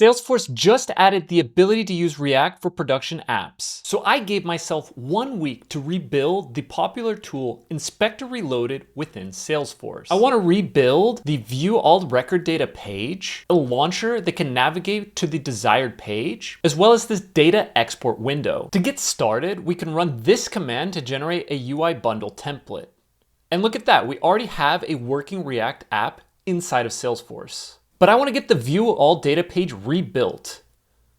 Salesforce just added the ability to use React for production apps. So I gave myself 1 week to rebuild the popular tool Inspector Reloaded within Salesforce. I want to rebuild the View All Record Data page, a launcher that can navigate to the desired page, as well as this data export window. To get started, we can run this command to generate a UI bundle template. And look at that, we already have a working React app inside of Salesforce. But I want to get the View All Data page rebuilt.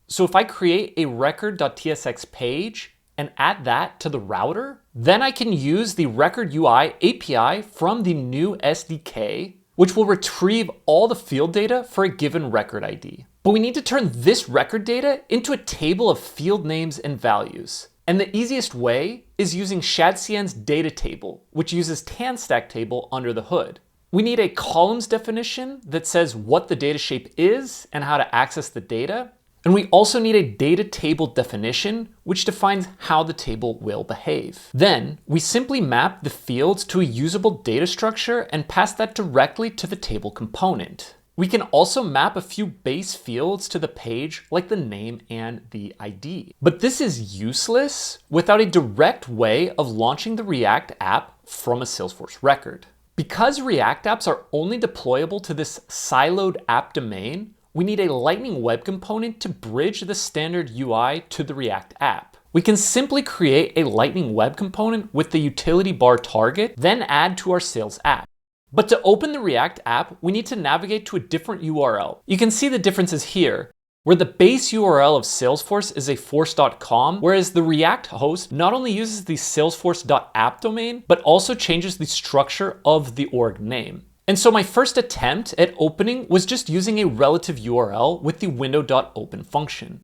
So if I create a record.tsx page and add that to the router, then I can use the Record UI API from the new SDK, which will retrieve all the field data for a given record ID. But we need to turn this record data into a table of field names and values. And the easiest way is using ShadCN's data table, which uses TanStack table under the hood. We need a columns definition that says what the data shape is and how to access the data. And we also need a data table definition, which defines how the table will behave. Then we simply map the fields to a usable data structure and pass that directly to the table component. We can also map a few base fields to the page, like the name and the ID. But this is useless without a direct way of launching the React app from a Salesforce record. Because React apps are only deployable to this siloed app domain, we need a Lightning Web Component to bridge the standard UI to the React app. We can simply create a Lightning Web Component with the utility bar target, then add to our sales app. But to open the React app, we need to navigate to a different URL. You can see the differences here, where the base URL of Salesforce is a force.com, whereas the React host not only uses the salesforce.app domain, but also changes the structure of the org name. And so my first attempt at opening was just using a relative URL with the window.open function.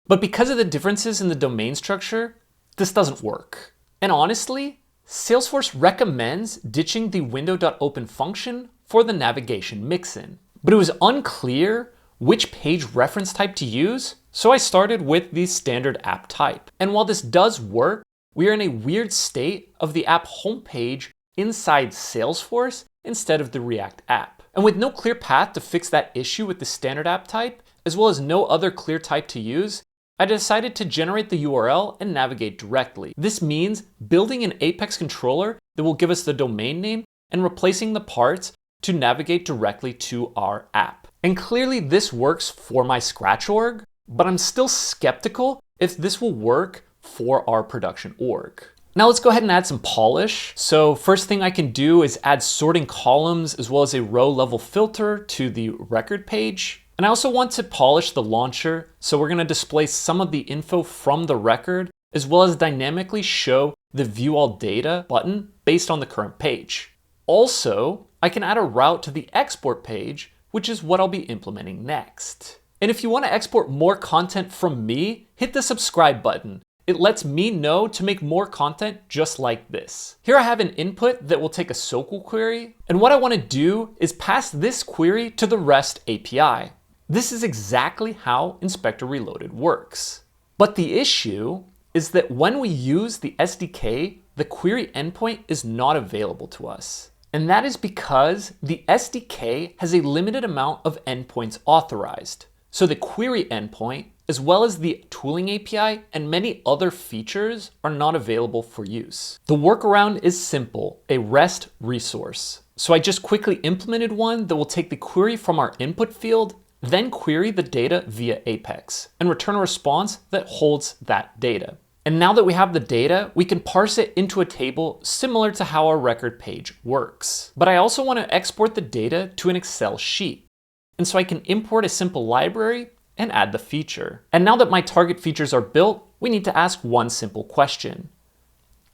But because of the differences in the domain structure, this doesn't work. And honestly, Salesforce recommends ditching the window.open function for the navigation mixin. But it was unclear which page reference type to use, so I started with the standard app type. And while this does work, we are in a weird state of the app homepage inside Salesforce instead of the React app. And with no clear path to fix that issue with the standard app type, as well as no other clear type to use, I decided to generate the URL and navigate directly. This means building an Apex controller that will give us the domain name and replacing the parts to navigate directly to our app. And clearly this works for my Scratch org, but I'm still skeptical if this will work for our production org. Now let's go ahead and add some polish. So first thing I can do is add sorting columns as well as a row level filter to the record page. And I also want to polish the launcher. So we're going to display some of the info from the record, as well as dynamically show the View All Data button based on the current page. Also, I can add a route to the export page, which is what I'll be implementing next. And if you want to export more content from me, hit the subscribe button. It lets me know to make more content just like this. Here I have an input that will take a SQL query, and what I want to do is pass this query to the REST API. This is exactly how Inspector Reloaded works. But the issue is that when we use the SDK, the query endpoint is not available to us. And that is because the SDK has a limited amount of endpoints authorized. So the query endpoint, as well as the tooling API and many other features are not available for use. The workaround is simple, a REST resource. So I just quickly implemented one that will take the query from our input field, then query the data via Apex and return a response that holds that data. And now that we have the data, we can parse it into a table similar to how our record page works. But I also want to export the data to an Excel sheet. And so I can import a simple library and add the feature. And now that my target features are built, we need to ask one simple question.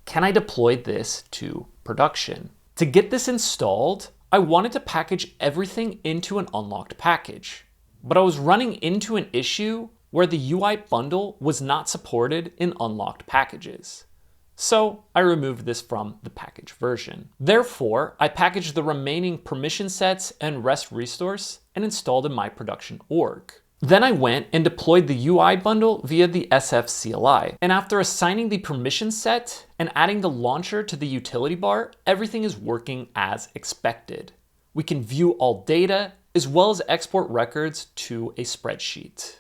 Can I deploy this to production? To get this installed, I wanted to package everything into an unlocked package. But I was running into an issue where the UI bundle was not supported in unlocked packages. So I removed this from the package version. Therefore, I packaged the remaining permission sets and REST resource and installed in my production org. Then I went and deployed the UI bundle via the SF CLI. And after assigning the permission set and adding the launcher to the utility bar, everything is working as expected. We can view all data as well as export records to a spreadsheet.